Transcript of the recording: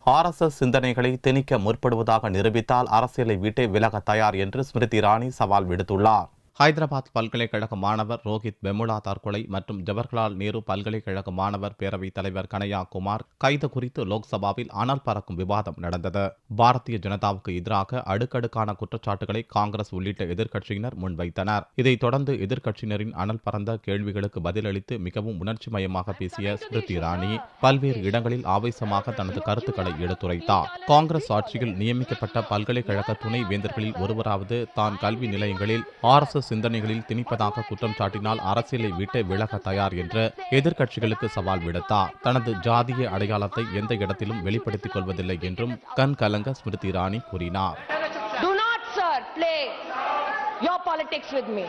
RSS சிந்தனைகளை திணிக்க முற்படுவதாக நிரூபித்தால் அரசியலை விட்டே விலக தயார் என்று ஸ்மிருதி இரானி சவால் விடுத்துள்ளார். ஹைதராபாத் பல்கலைக்கழக மாணவர் ரோஹித் வெமுலா தற்கொலை மற்றும் ஜவஹர்லால் நேரு பல்கலைக்கழக மாணவர் பேரவைத் தலைவர் கனையா குமார் கைது குறித்து லோக்சபாவில் அனல் பறக்கும் விவாதம் நடந்தது. பாரதிய ஜனதாவுக்கு எதிராக அடுக்கடுக்கான குற்றச்சாட்டுகளை காங்கிரஸ் உள்ளிட்ட எதிர்க்கட்சியினர் முன்வைத்தனர். இதைத் தொடர்ந்து எதிர்க்கட்சியினரின் அனல் பறந்த கேள்விகளுக்கு பதிலளித்து மிகவும் உணர்ச்சி மயமாக பேசிய ஸ்மிருதி இரானி பல்வேறு இடங்களில் ஆவேசமாக தனது கருத்துக்களை எடுத்துரைத்தார். காங்கிரஸ் ஆட்சியில் நியமிக்கப்பட்ட பல்கலைக்கழக துணை வேந்தர்களில் ஒருவராவது தான் கல்வி நிலையங்களில் RSS சிந்தனைகளில் திணிப்பதாக குற்றம் சாட்டினால் அரசியலை விட்டு விலக தயார் என்று எதிர்க்கட்சிகளுக்கு சவால் விடுத்தார். தனது ஜாதிய அடையாளத்தை எந்த இடத்திலும் வெளிப்படுத்திக் கொள்வதில்லை என்றும் கண் கலங்க ஸ்மிருதி இரானி கூறினார். Do not, sir, play your politics with me.